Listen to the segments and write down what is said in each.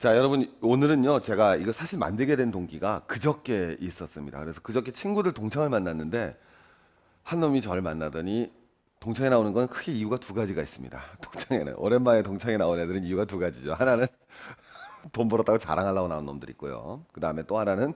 자, 여러분, 오늘은요, 제가 이거 사실 만들게 된 동기가 그저께 있었습니다. 그래서 그저께 친구들 동창을 만났는데, 한 놈이 저를 만나더니, 동창회 나오는 건 크게 이유가 두 가지가 있습니다. 동창회는, 오랜만에 동창회 나온 애들은 이유가 두 가지죠. 하나는 돈 벌었다고 자랑하려고 나온 놈들이 있고요. 그 다음에 또 하나는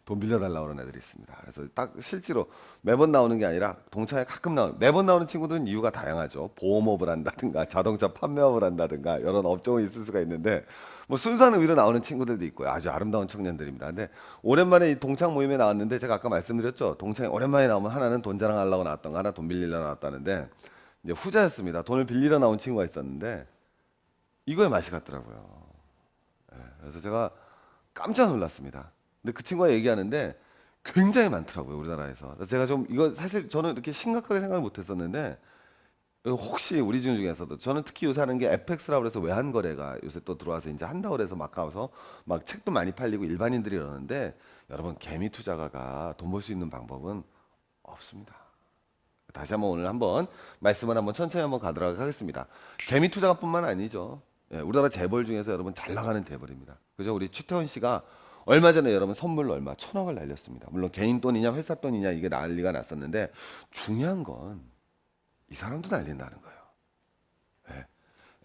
돈 빌려달라고 하는 애들이 있습니다. 그래서 딱 실제로 매번 나오는 게 아니라 동창회 가끔 나오는, 매번 나오는 친구들은 이유가 다양하죠. 보험업을 한다든가 자동차 판매업을 한다든가 이런 업종이 있을 수가 있는데 뭐 순수한 의미로 나오는 친구들도 있고요. 아주 아름다운 청년들입니다. 근데 오랜만에 이 동창 모임에 나왔는데 제가 아까 말씀드렸죠. 동창회 오랜만에 나오면 하나는 돈 자랑하려고 나왔던 거, 하나 돈 빌리려 나왔다는데 이제 후자였습니다. 돈을 빌리러 나온 친구가 있었는데 이거에 맛이 갔더라고요. 그래서 제가 깜짝 놀랐습니다. 근데 그 친구가 얘기하는데 굉장히 많더라고요, 우리나라에서. 그래서 제가 좀 이거 사실 저는 이렇게 심각하게 생각을 못 했었는데 혹시 우리 중에서도 저는 특히 요새 하는 게 FX라고 해서 외환거래가 요새 또 들어와서 이제 한다고 해서 막 가서 막 책도 많이 팔리고 일반인들이 이러는데 여러분 개미 투자가가 돈 벌 수 있는 방법은 없습니다. 다시 한번 오늘 한번 말씀을 한번 천천히 한번 가도록 하겠습니다. 개미 투자가뿐만 아니죠. 예, 우리나라 재벌 중에서 여러분 잘 나가는 재벌입니다. 그죠? 우리 최태원 씨가 얼마 전에 여러분 선물로 얼마 1,000억을 날렸습니다. 물론 개인 돈이냐 회사 돈이냐 이게 난리가 났었는데 중요한 건 이 사람도 날린다는 거예요. 예.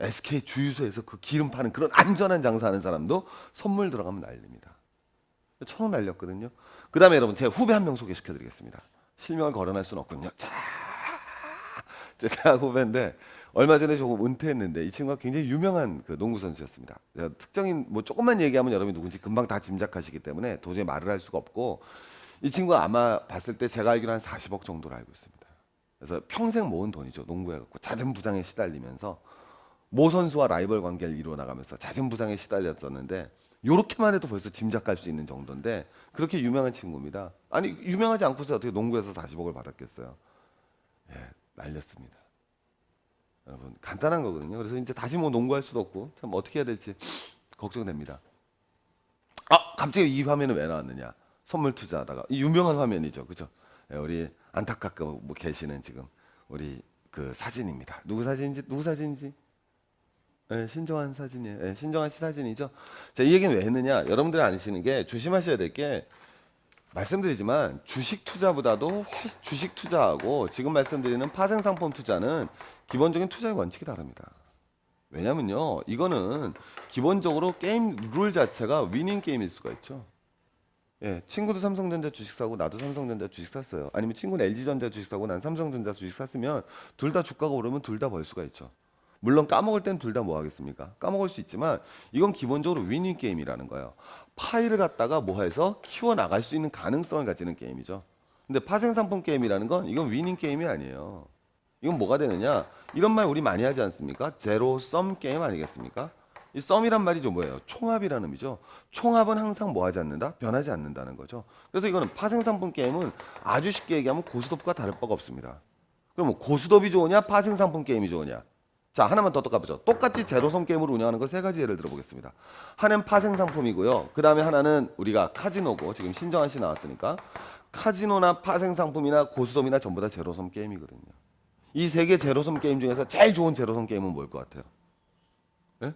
SK 주유소에서 그 기름 파는 그런 안전한 장사하는 사람도 선물 들어가면 날립니다. 1,000억 날렸거든요. 그 다음에 여러분 제 후배 한 명 소개시켜 드리겠습니다. 실명을 거론할 수는 없군요. 자, 제 대학 후배인데 얼마 전에 조금 은퇴했는데 이 친구가 굉장히 유명한 그 농구 선수였습니다. 제가 특정인 뭐 조금만 얘기하면 여러분이 누군지 금방 다 짐작하시기 때문에 도저히 말을 할 수가 없고 이 친구가 아마 봤을 때 제가 알기로 한 40억 정도로 알고 있습니다. 그래서 평생 모은 돈이죠. 농구해 갖고 잦은 부상에 시달리면서 모 선수와 라이벌 관계를 이루어 나가면서 잦은 부상에 시달렸었는데 요렇게만 해도 벌써 짐작할 수 있는 정도인데 그렇게 유명한 친구입니다. 아니 유명하지 않고서 어떻게 농구에서 40억을 받았겠어요. 예, 날렸습니다. 여러분 간단한 거거든요. 그래서 이제 다시 뭐 농구할 수도 없고 참 어떻게 해야 될지 걱정됩니다. 아 갑자기 이 화면은 왜 나왔느냐? 선물 투자하다가 이 유명한 화면이죠, 그죠? 예, 우리 안타깝게 뭐 계시는 지금 우리 그 사진입니다. 누구 사진인지 예, 신정한 사진이에요. 예, 신정한 씨 사진이죠. 자, 이 얘기는 왜 했느냐? 여러분들이 아시는 게 조심하셔야 될 게 말씀드리지만 주식 투자보다도 주식 투자하고 지금 말씀드리는 파생상품 투자는 기본적인 투자의 원칙이 다릅니다. 왜냐면요, 이거는 기본적으로 게임 룰 자체가 위닝 게임일 수가 있죠. 예, 친구도 삼성전자 주식 사고 나도 삼성전자 주식 샀어요. 아니면 친구는 LG전자 주식 사고 난 삼성전자 주식 샀으면 둘 다 주가가 오르면 둘 다 벌 수가 있죠. 물론 까먹을 땐 둘 다 뭐 하겠습니까? 까먹을 수 있지만 이건 기본적으로 위닝 게임이라는 거예요. 파일을 갖다가 뭐 해서 키워 나갈 수 있는 가능성을 가지는 게임이죠. 근데 파생상품 게임이라는 건 이건 위닝 게임이 아니에요. 이건 뭐가 되느냐? 이런 말 우리 많이 하지 않습니까? 제로 썸 게임 아니겠습니까? 이 썸이란 말이 좀 뭐예요? 총합이라는 의미죠. 총합은 항상 뭐 하지 않는다? 변하지 않는다는 거죠. 그래서 이거는 파생상품 게임은 아주 쉽게 얘기하면 고스톱과 다를 바가 없습니다. 그럼 뭐 고스톱이 좋으냐? 파생상품 게임이 좋으냐? 자, 하나만 더 까보죠. 똑같이 제로섬 게임을 운영하는 거 세 가지 예를 들어보겠습니다. 하나는 파생상품이고요. 그 다음에 하나는 우리가 카지노고, 지금 신정한 씨 나왔으니까 카지노나 파생상품이나 고스톱이나 전부 다 제로섬 게임이거든요. 이 세 개 제로섬 게임 중에서 제일 좋은 제로섬 게임은 뭘 것 같아요? 예?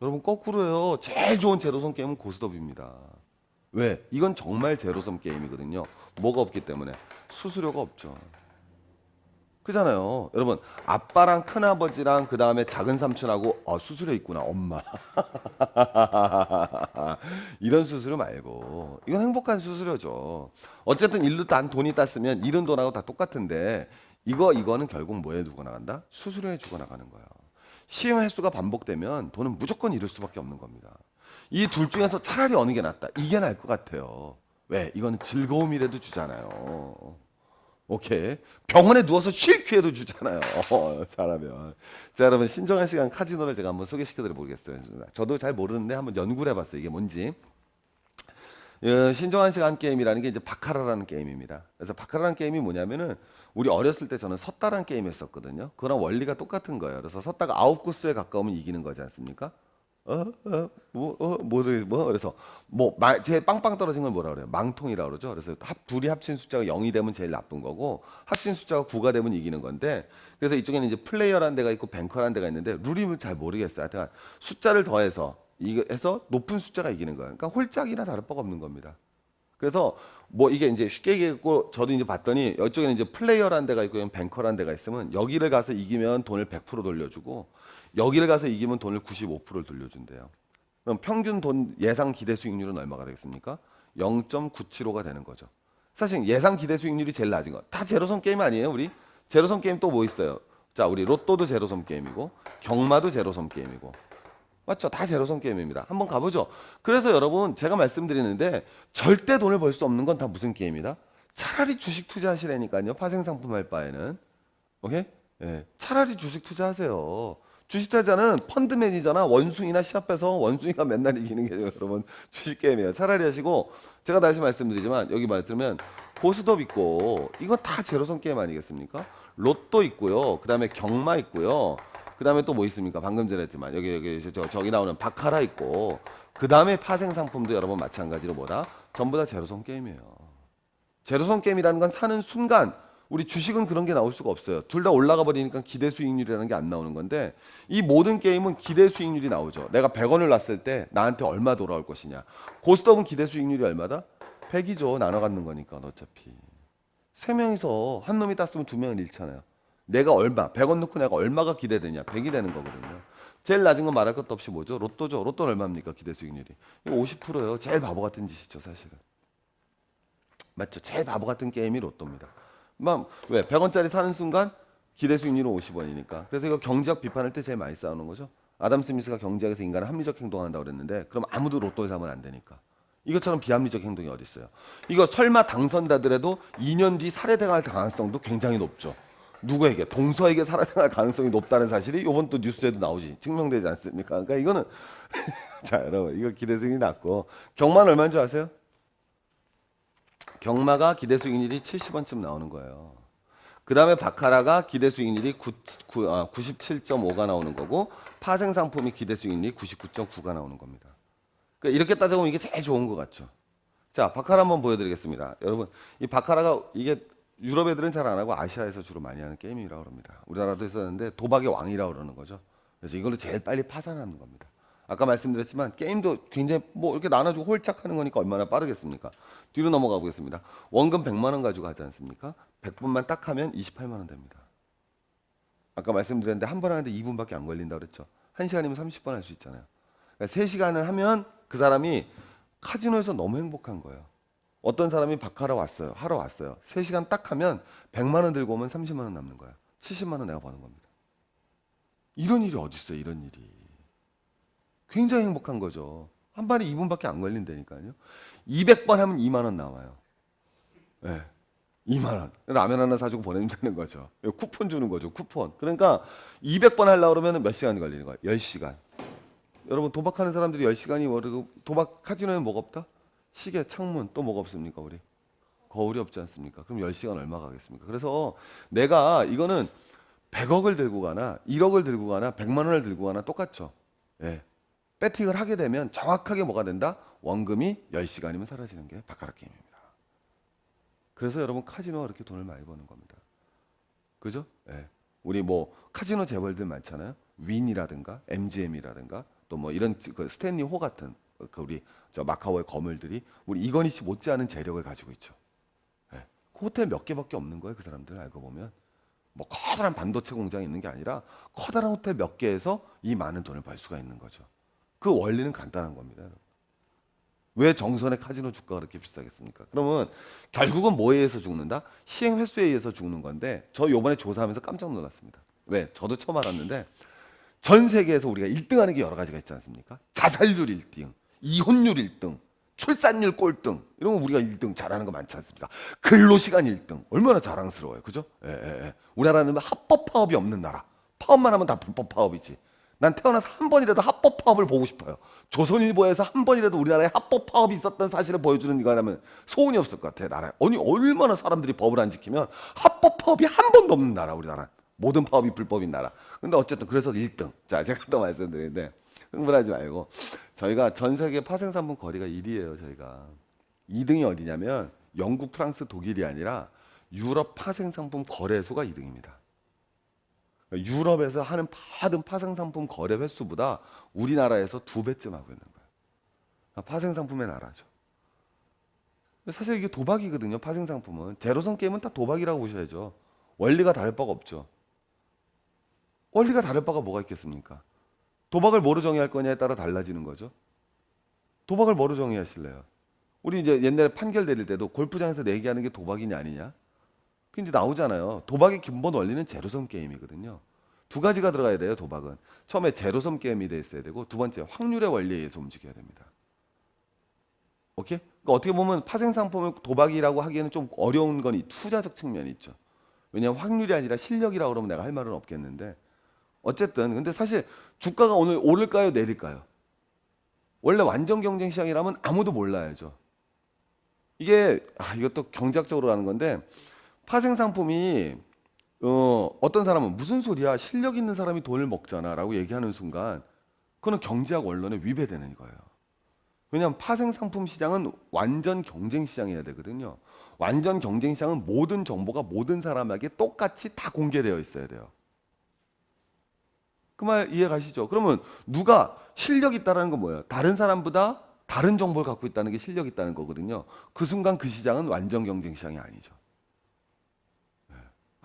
여러분 거꾸로요. 제일 좋은 제로섬 게임은 고스톱입니다. 왜? 이건 정말 제로섬 게임이거든요. 뭐가 없기 때문에 수수료가 없죠. 그잖아요. 여러분 아빠랑 큰아버지랑 그 다음에 작은 삼촌하고 수수료 있구나 엄마 이런 수수료 말고 이건 행복한 수수료죠. 어쨌든 일로 딴 돈이 땄으면 잃은 돈하고 다 똑같은데 이거는 결국 뭐에 두고 나간다? 수수료에 주고 나가는 거예요. 시험 횟수가 반복되면 돈은 무조건 잃을 수밖에 없는 겁니다. 이 둘 중에서 차라리 어느 게 낫다? 이게 나을 것 같아요. 왜? 이거는 즐거움이라도 주잖아요. 오케이. 병원에 누워서 쉴 기회도 주잖아요. 잘하면. 자, 여러분, 신정한 시간 카지노를 제가 한번 소개시켜 드려 보겠습니다. 저도 잘 모르는데 한번 연구를 해봤어요. 이게 뭔지. 신정한 시간 게임이라는 게 이제 바카라라는 게임입니다. 그래서 바카라라는 게임이 뭐냐면은 우리 어렸을 때 저는 섰다라는 게임 했었거든요. 그런 원리가 똑같은 거예요. 그래서 섰다가 9코스에 가까우면 이기는 거지 않습니까? 그래서 제일 빵빵 떨어진 걸 뭐라 그래요? 망통이라고 그러죠. 그래서 둘이 합친 숫자가 0이 되면 제일 나쁜 거고 합친 숫자가 9가 되면 이기는 건데 그래서 이쪽에는 이제 플레이어라는 데가 있고 뱅커라는 데가 있는데 룰이 잘 모르겠어요. 하여튼 숫자를 더해서 이거에서 높은 숫자가 이기는 거예요. 그러니까 홀짝이나 다를 바가 없는 겁니다. 그래서 뭐 이게 이제 쉽게 얘기했고 저도 이제 봤더니 이쪽에는 이제 플레이어라는 데가 있고 뱅커라는 데가 있으면 여기를 가서 이기면 돈을 100% 돌려주고 여기를 가서 이기면 돈을 95%를 돌려준대요. 그럼 평균 돈 예상 기대 수익률은 얼마가 되겠습니까? 0.975가 되는 거죠. 사실 예상 기대 수익률이 제일 낮은 거. 다 제로섬 게임 아니에요, 우리? 제로섬 게임 또 뭐 있어요? 자, 우리 로또도 제로섬 게임이고 경마도 제로섬 게임이고. 맞죠? 다 제로섬 게임입니다. 한번 가보죠. 그래서 여러분 제가 말씀드리는데 절대 돈을 벌 수 없는 건 다 무슨 게임이다? 차라리 주식 투자하시라니까요. 파생상품 할 바에는. 오케이? 예. 차라리 주식 투자하세요. 주식 투자자는 펀드 매니저나 원숭이나 시합해서 원숭이가 맨날 이기는 게 여러분 주식 게임이에요. 차라리 하시고 제가 다시 말씀드리지만 여기 말씀드리면 고스톱 있고 이건 다 제로섬 게임 아니겠습니까? 로또 있고요. 그다음에 경마 있고요. 그다음에 또 뭐 있습니까? 방금 전에 했지만 여기 저기 나오는 바카라 있고 그다음에 파생 상품도 여러분 마찬가지로 뭐다? 전부 다 제로섬 게임이에요. 제로섬 게임이라는 건 사는 순간 우리 주식은 그런 게 나올 수가 없어요. 둘 다 올라가 버리니까 기대 수익률이라는 게 안 나오는 건데 이 모든 게임은 기대 수익률이 나오죠. 내가 100원을 놨을 때 나한테 얼마 돌아올 것이냐. 고스톱은 기대 수익률이 얼마다? 100이죠. 나눠 갖는 거니까 어차피. 세 명이서 한 놈이 땄으면 두 명은 잃잖아요. 내가 얼마, 100원 넣고 내가 얼마가 기대되냐. 100이 되는 거거든요. 제일 낮은 건 말할 것도 없이 뭐죠? 로또죠. 로또는 얼마입니까? 기대 수익률이. 이거 50%예요. 제일 바보 같은 짓이죠, 사실은. 맞죠? 제일 바보 같은 게임이 로또입니다. 왜? 100원짜리 사는 순간 기대 수익률은 50원이니까. 그래서 이거 경제학 비판할 때 제일 많이 싸우는 거죠. 아담 스미스가 경제학에서 인간은 합리적 행동한다고 그랬는데 그럼 아무도 로또에 사면 안 되니까. 이것처럼 비합리적 행동이 어디 있어요? 이거 설마 당선자들에도 2년 뒤 살해당할 가능성도 굉장히 높죠. 누구에게? 동서에게 살해당할 가능성이 높다는 사실이 이번 또 뉴스에도 나오지. 증명되지 않습니까? 그러니까 이거는 자 여러분 이거 기대 수익률이 낮고 경마는 얼마인 줄 아세요? 경마가 기대 수익률이 70원쯤 나오는 거예요. 그 다음에 바카라가 기대 수익률이 97.5가 나오는 거고 파생 상품이 기대 수익률이 99.9가 나오는 겁니다. 그러니까 이렇게 따져보면 이게 제일 좋은 것 같죠. 자, 바카라 한번 보여드리겠습니다. 여러분, 이 바카라가 이게 유럽 애들은 잘 안 하고 아시아에서 주로 많이 하는 게임이라고 합니다. 우리나라도 있었는데 도박의 왕이라고 그러는 거죠. 그래서 이걸로 제일 빨리 파산하는 겁니다. 아까 말씀드렸지만 게임도 굉장히 뭐 이렇게 나눠주고 홀짝 하는 거니까 얼마나 빠르겠습니까? 뒤로 넘어가 보겠습니다. 원금 100만 원 가지고 하지 않습니까? 100분만 딱 하면 28만 원 됩니다. 아까 말씀드렸는데 한 번 하는데 2분밖에 안 걸린다고 그랬죠. 1시간이면 30번 할 수 있잖아요. 그러니까 3시간을 하면 그 사람이 카지노에서 너무 행복한 거예요. 어떤 사람이 바카라 왔어요. 하러 왔어요. 3시간 딱 하면 100만 원 들고 오면 30만 원 남는 거야. 70만 원 내가 버는 겁니다. 이런 일이 어디 있어요, 이런 일이. 굉장히 행복한 거죠. 한 번에 2분밖에 안 걸린다니까요. 200번 하면 2만 원 나와요. 네, 2만 원. 라면 하나 사주고 보내면 되는 거죠. 쿠폰 주는 거죠, 쿠폰. 그러니까 200번 하려고 그러면 몇 시간이 걸리는 거예요? 10시간. 여러분 도박하는 사람들이 10시간이 모르고 도박 카지노에는 뭐가 없다? 시계, 창문 또 뭐가 없습니까, 우리? 거울이 없지 않습니까? 그럼 10시간 얼마 가겠습니까? 그래서 내가 이거는 100억을 들고 가나 1억을 들고 가나 100만 원을 들고 가나 똑같죠. 예. 배팅을 하게 되면 정확하게 뭐가 된다? 원금이 10시간이면 사라지는 게 바카라 게임입니다. 그래서 여러분 카지노가 그렇게 돈을 많이 버는 겁니다. 그죠? 예. 우리 뭐 카지노 재벌들 많잖아요. 윈이라든가 MGM이라든가 또 뭐 이런 그 스탠리 호 같은 그 우리 저 마카오의 거물들이 우리 이건희 씨 못지않은 재력을 가지고 있죠. 예. 그 호텔 몇 개밖에 없는 거예요. 그 사람들 알고 보면 뭐 커다란 반도체 공장이 있는 게 아니라 커다란 호텔 몇 개에서 이 많은 돈을 벌 수가 있는 거죠. 그 원리는 간단한 겁니다. 왜 정선의 카지노 주가가 그렇게 비싸겠습니까? 그러면 결국은 뭐에 의해서 죽는다? 시행 횟수에 의해서 죽는 건데 저 요번에 조사하면서 깜짝 놀랐습니다. 왜? 저도 처음 알았는데 전 세계에서 우리가 1등하는 게 여러 가지가 있지 않습니까? 자살률 1등, 이혼율 1등, 출산율 꼴등 이런 거 우리가 1등 잘하는 거 많지 않습니까? 근로시간 1등 얼마나 자랑스러워요. 그죠? 예, 예, 예. 우리나라는 합법 파업이 없는 나라. 파업만 하면 다 불법 파업이지. 난 태어나서 한 번이라도 합법 파업을 보고 싶어요. 조선일보에서 한 번이라도 우리나라에 합법 파업이 있었던 사실을 보여주는 이거라면 소원이 없을 것 같아요. 나라에. 아니 얼마나 사람들이 법을 안 지키면 합법 파업이 한 번도 없는 나라 우리나라. 모든 파업이 불법인 나라. 근데 어쨌든 그래서 1등. 자 제가 또 말씀드리는데 흥분하지 말고 저희가 전 세계 파생상품 거래가 1위예요. 저희가 2등이 어디냐면 영국, 프랑스, 독일이 아니라 유럽 파생상품 거래소가 2등입니다. 유럽에서 하는 모든 파생상품 거래 횟수보다 우리나라에서 2배쯤 하고 있는 거예요. 파생상품의 나라죠. 사실 이게 도박이거든요. 파생상품은. 제로섬 게임은 다 도박이라고 보셔야죠. 원리가 다를 바가 없죠. 원리가 다를 바가 뭐가 있겠습니까? 도박을 뭐로 정의할 거냐에 따라 달라지는 거죠. 도박을 뭐로 정의하실래요? 우리 이제 옛날에 판결 내릴 때도 골프장에서 내기하는 게 도박이냐 아니냐? 그 이제 나오잖아요. 도박의 근본 원리는 제로섬 게임이거든요. 두 가지가 들어가야 돼요. 도박은 처음에 제로섬 게임이 돼 있어야 되고, 두 번째 확률의 원리에 의해서 움직여야 됩니다. 오케이? 그러니까 어떻게 보면 파생상품을 도박이라고 하기에는 좀 어려운 건 이 투자적 측면이 있죠. 왜냐하면 확률이 아니라 실력이라고 그러면 내가 할 말은 없겠는데, 어쨌든 근데 사실 주가가 오늘 오를까요 내릴까요? 원래 완전 경쟁 시장이라면 아무도 몰라야죠. 이게 이것도 경제학적으로 하는 건데, 파생 상품이 어떤 사람은 무슨 소리야, 실력 있는 사람이 돈을 먹잖아 라고 얘기하는 순간 그거는 경제학 원론에 위배되는 거예요. 왜냐하면 파생 상품 시장은 완전 경쟁 시장이어야 되거든요. 완전 경쟁 시장은 모든 정보가 모든 사람에게 똑같이 다 공개되어 있어야 돼요. 그 말 이해 가시죠? 그러면 누가 실력 있다라는 건 뭐예요? 다른 사람보다 다른 정보를 갖고 있다는 게 실력 있다는 거거든요. 그 순간 그 시장은 완전 경쟁 시장이 아니죠.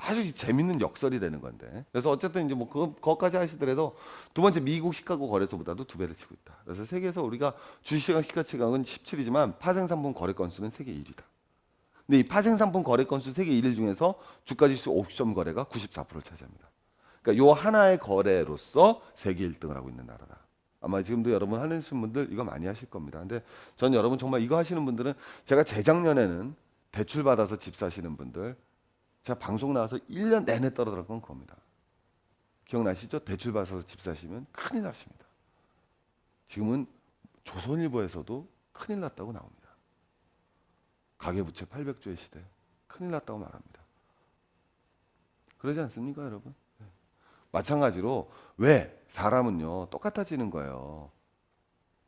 아주 재밌는 역설이 되는 건데. 그래서 어쨌든 이제 뭐 그거까지 하시더라도 두 번째 미국 시카고 거래소보다도 2배를 치고 있다. 그래서 세계에서 우리가 주식시장 시가총액은 17이지만 파생상품 거래 건수는 세계 1위다. 근데 이 파생상품 거래 건수 세계 1위 중에서 주가지수 옵션 거래가 94%를 차지합니다. 그러니까 요 하나의 거래로서 세계 1등을 하고 있는 나라다. 아마 지금도 여러분 하시는 분들 이거 많이 하실 겁니다. 근데 전 여러분 정말 이거 하시는 분들은, 제가 재작년에는 대출 받아서 집 사시는 분들, 제가 방송 나와서 1년 내내 떨어졌던 건 그겁니다. 기억나시죠? 대출 받아서 집 사시면 큰일 나십니다. 지금은 조선일보에서도 큰일 났다고 나옵니다. 가계부채 800조의 시대, 큰일 났다고 말합니다. 그러지 않습니까, 여러분? 네. 마찬가지로 왜 사람은요 똑같아지는 거예요.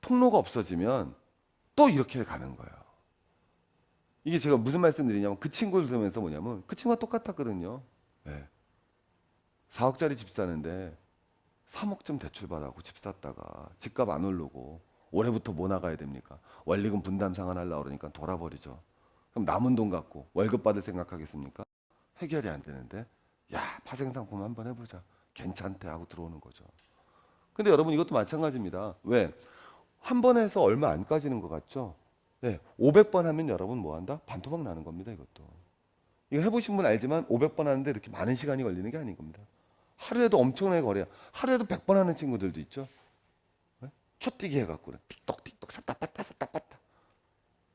통로가 없어지면 또 이렇게 가는 거예요. 이게 제가 무슨 말씀드리냐면, 그 친구를 들으면서 뭐냐면, 그 친구가 똑같았거든요. 네. 4억짜리 집 사는데 3억쯤 대출 받아고 집 샀다가 집값 안 오르고 올해부터 뭐 나가야 됩니까? 원리금 분담 상환하려고 그러니까 돌아버리죠. 그럼 남은 돈 갖고 월급 받을 생각하겠습니까? 해결이 안 되는데, 야, 파생상품 한번 해보자, 괜찮대 하고 들어오는 거죠. 근데 여러분 이것도 마찬가지입니다. 왜? 한 번 해서 얼마 안 까지는 것 같죠? 네, 500번 하면 여러분 뭐 한다? 반토막 나는 겁니다, 이것도. 이거 해보신 분 알지만 500번 하는데 이렇게 많은 시간이 걸리는 게 아닌 겁니다. 하루에도 엄청나게 거래야. 하루에도 100번 하는 친구들도 있죠. 네? 초뛰기 해갖고 틱톡틱톡 샀다 팠다 샀다 팠다.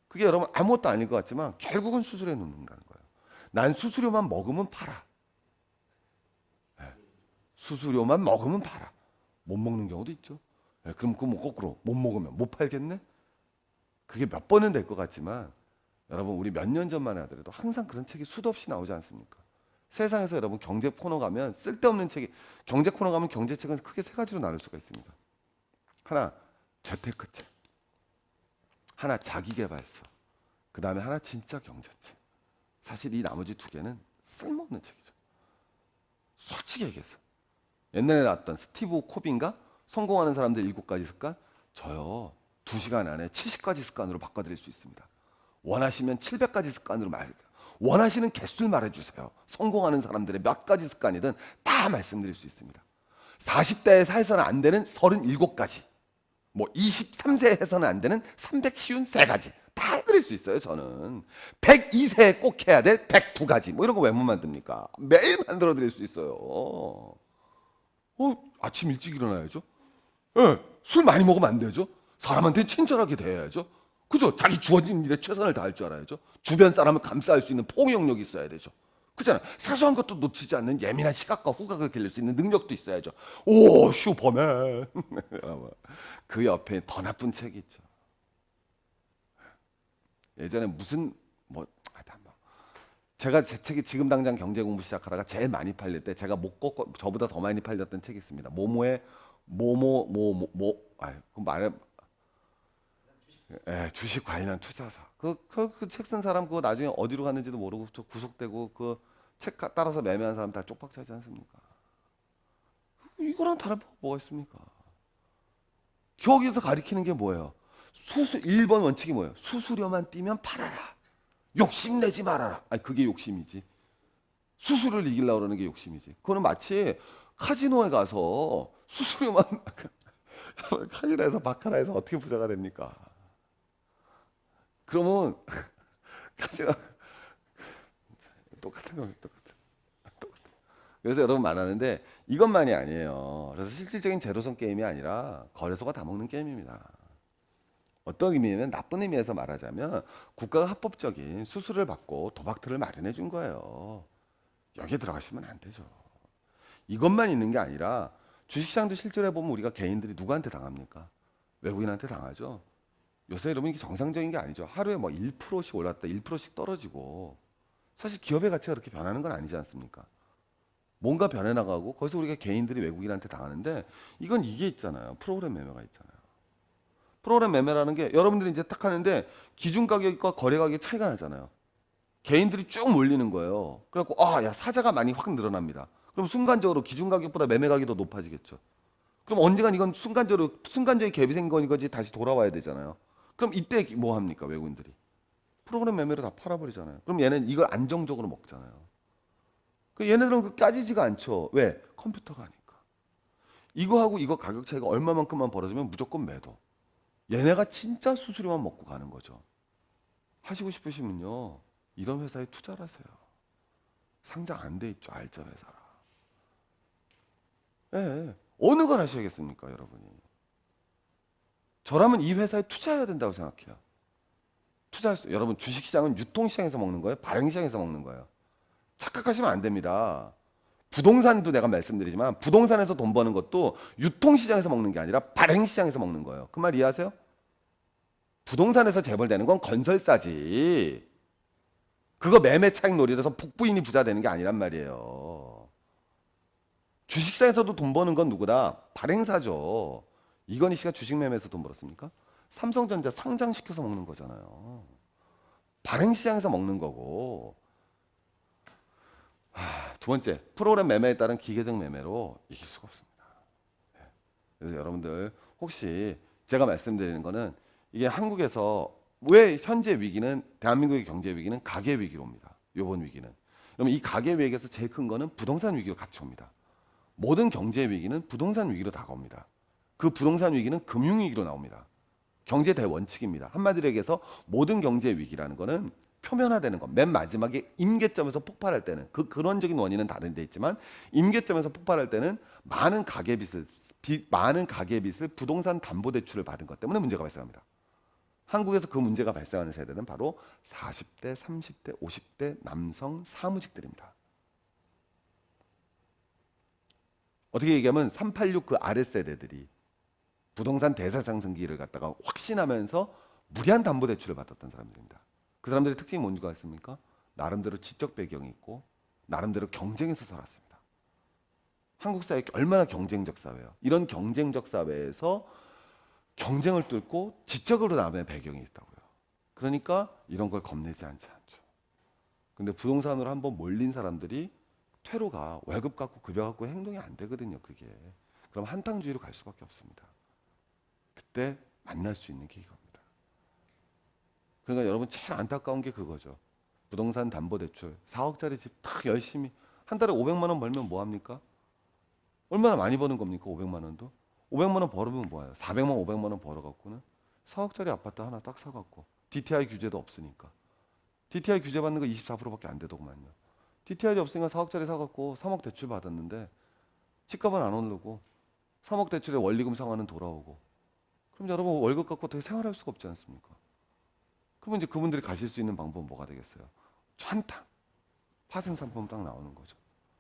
그게 여러분 아무것도 아닐 것 같지만 결국은 수수료에 넣는다는 거예요. 난 수수료만 먹으면 팔아. 네. 수수료만 먹으면 팔아. 못 먹는 경우도 있죠. 네, 그럼 그거 뭐 거꾸로 못 먹으면 못 팔겠네? 그게 몇 번은 될 것 같지만, 여러분 우리 몇 년 전만 하더라도 항상 그런 책이 수도 없이 나오지 않습니까? 세상에서 여러분 경제 코너 가면 쓸데없는 책이, 경제 코너 가면 경제책은 크게 세 가지로 나눌 수가 있습니다. 하나 재테크책, 하나 자기계발서, 그 다음에 하나 진짜 경제책. 사실 이 나머지 2개는 쓸모없는 책이죠. 솔직히 얘기해서. 옛날에 나왔던 스티브 코빈가 성공하는 사람들 7가지 습관, 저요 2시간 안에 70가지 습관으로 바꿔드릴 수 있습니다. 원하시면 700가지 습관으로 원하시는 개수를 말해주세요. 성공하는 사람들의 몇 가지 습관이든 다 말씀드릴 수 있습니다. 40대에 해서는 안 되는 37가지, 뭐 23세에 해서는 안 되는 353가지 다 드릴 수 있어요. 저는 102세에 꼭 해야 될 102가지, 뭐 이런 거 왜 못 만듭니까? 매일 만들어 드릴 수 있어요. 아침 일찍 일어나야죠. 네, 술 많이 먹으면 안 되죠. 사람한테 친절하게 대해야죠. 그죠? 자기 주어진 일에 최선을 다할 줄 알아야죠. 주변 사람을 감싸할 수 있는 포용력이 있어야 되죠. 그잖아. 사소한 것도 놓치지 않는 예민한 시각과 후각을 기를 수 있는 능력도 있어야죠. 오, 슈퍼맨. 그 옆에 더 나쁜 책이 있죠. 예전에 무슨 제가 제 책이 지금 당장 경제 공부 시작하다가 제일 많이 팔릴 때, 제가 못 꺾고 저보다 더 많이 팔렸던 책이 있습니다. 모모의 그 말에, 예, 주식 관련 투자사. 그 책 쓴 사람 그거 나중에 어디로 갔는지도 모르고 저 구속되고, 그 책 따라서 매매한 사람 다 쪽박 차지 않습니까? 이거랑 다른 법 뭐가 있습니까? 여기서 가리키는 게 뭐예요? 1번 원칙이 뭐예요? 수수료만 띄면 팔아라. 욕심내지 말아라. 아니, 그게 욕심이지. 수수료를 이기려고 그러는 게 욕심이지. 그거는 마치 카지노에 가서 수수료만 카지노에서 바카라에서 어떻게 부자가 됩니까? 그러면 카지노 똑같은 겁니다. 그래서 여러분 말하는데 이것만이 아니에요. 그래서 실질적인 제로섬 게임이 아니라 거래소가 다 먹는 게임입니다. 어떤 의미냐면 나쁜 의미에서 말하자면 국가가 합법적인 수수료를 받고 도박틀을 마련해 준 거예요. 여기에 들어가시면 안 되죠. 이것만 있는 게 아니라 주식시장도 실제로 해보면 우리가 개인들이 누구한테 당합니까? 외국인한테 당하죠. 요새 여러분 이게 정상적인 게 아니죠. 하루에 뭐 1%씩 올랐다 1%씩 떨어지고 사실 기업의 가치가 그렇게 변하는 건 아니지 않습니까? 뭔가 변해나가고 거기서 우리가 개인들이 외국인한테 당하는데 이건 이게 있잖아요. 프로그램 매매가 있잖아요. 프로그램 매매라는 게 여러분들이 이제 딱 하는데 기준 가격과 거래 가격이 차이가 나잖아요. 개인들이 쭉 몰리는 거예요. 그래갖고 야 사자가 많이 확 늘어납니다. 그럼 순간적으로 기준 가격보다 매매 가격이 더 높아지겠죠. 그럼 언젠간 이건 순간적인 갭이 생긴 거지 다시 돌아와야 되잖아요. 그럼 이때 뭐 합니까 외국인들이? 프로그램 매매로 다 팔아버리잖아요. 그럼 얘는 이걸 안정적으로 먹잖아요. 얘네들은 그 까지지가 않죠. 왜? 컴퓨터가 하니까. 이거하고 이거 가격 차이가 얼마만큼만 벌어지면 무조건 매도. 얘네가 진짜 수수료만 먹고 가는 거죠. 하시고 싶으시면요. 이런 회사에 투자를 하세요. 상장 안 돼 있죠. 알짜 회사라. 예. 어느 걸 하셔야겠습니까, 여러분이? 저라면 이 회사에 투자해야 된다고 생각해요. 여러분 주식시장은 유통시장에서 먹는 거예요? 발행시장에서 먹는 거예요? 착각하시면 안 됩니다. 부동산도 내가 말씀드리지만 부동산에서 돈 버는 것도 유통시장에서 먹는 게 아니라 발행시장에서 먹는 거예요. 그 말 이해하세요? 부동산에서 재벌되는 건 건설사지. 그거 매매 차익 노리라서 복부인이 부자 되는 게 아니란 말이에요. 주식시장에서도 돈 버는 건 누구다? 발행사죠. 이건희 씨가 주식 매매에서 돈 벌었습니까? 삼성전자 상장시켜서 먹는 거잖아요. 발행시장에서 먹는 거고. 두 번째, 프로그램 매매에 따른 기계적 매매로 이길 수가 없습니다. 그래서 여러분들 혹시 제가 말씀드리는 거는 이게 한국에서 왜 현재 위기는 대한민국의 경제 위기는 가계 위기로 옵니다. 요번 위기는. 그러면 이 가계 위기에서 제일 큰 거는 부동산 위기로 같이 옵니다. 모든 경제 위기는 부동산 위기로 다가옵니다. 그 부동산 위기는 금융 위기로 나옵니다. 경제 대원칙입니다. 한마디로 얘기해서 모든 경제 위기라는 거는 표면화되는 것, 맨 마지막에 임계점에서 폭발할 때는 근원적인 원인은 다른 데 있지만 임계점에서 폭발할 때는 많은 가계빚을 부동산 담보대출을 받은 것 때문에 문제가 발생합니다. 한국에서 그 문제가 발생하는 세대는 바로 40대, 30대, 50대 남성 사무직들입니다. 어떻게 얘기하면 386 그 아래 세대들이 부동산 대사상승기를 갖다가 확신하면서 무리한 담보대출을 받았던 사람들입니다. 그 사람들의 특징이 뭔지가 있습니까? 나름대로 지적 배경이 있고 나름대로 경쟁에서 살았습니다. 한국 사회가 얼마나 경쟁적 사회예요. 이런 경쟁적 사회에서 경쟁을 뚫고 지적으로 남의 배경이 있다고요. 그러니까 이런 걸 겁내지 않죠. 근데 부동산으로 한번 몰린 사람들이 퇴로가 월급 갖고 급여 갖고 행동이 안 되거든요. 그게. 그럼 한탕주의로 갈 수밖에 없습니다. 그때 만날 수 있는 게 이겁니다. 그러니까 여러분 제일 안타까운 게 그거죠. 부동산 담보대출 4억짜리 집 딱 열심히 한 달에 500만 원 벌면 뭐 합니까? 얼마나 많이 버는 겁니까? 500만 원도? 500만 원 벌으면 뭐예요? 400만 500만 원 벌어갖고는 4억짜리 아파트 하나 딱 사갖고 DTI 규제도 없으니까 DTI 규제 받는 거 24%밖에 안 되더구만요. DTI도 없으니까 4억짜리 사갖고 3억 대출 받았는데 집값은 안 오르고 3억 대출에 원리금 상환은 돌아오고 그럼 여러분 월급 갖고 어떻게 생활할 수가 없지 않습니까? 그러면 이제 그분들이 가실 수 있는 방법은 뭐가 되겠어요? 한탕 파생상품 딱 나오는 거죠.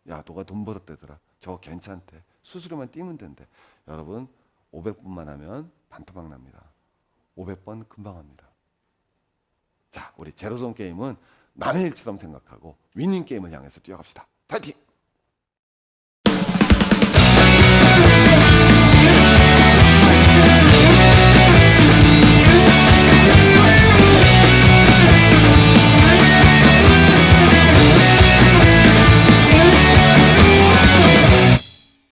야, 너가 돈 벌었대더라. 저거 괜찮대. 수수료만 띄면 된대. 여러분 500번만 하면 반토막 납니다. 500번 금방 합니다. 자, 우리 제로섬 게임은 남의 일처럼 생각하고 윈윈 게임을 향해서 뛰어갑시다. 파이팅!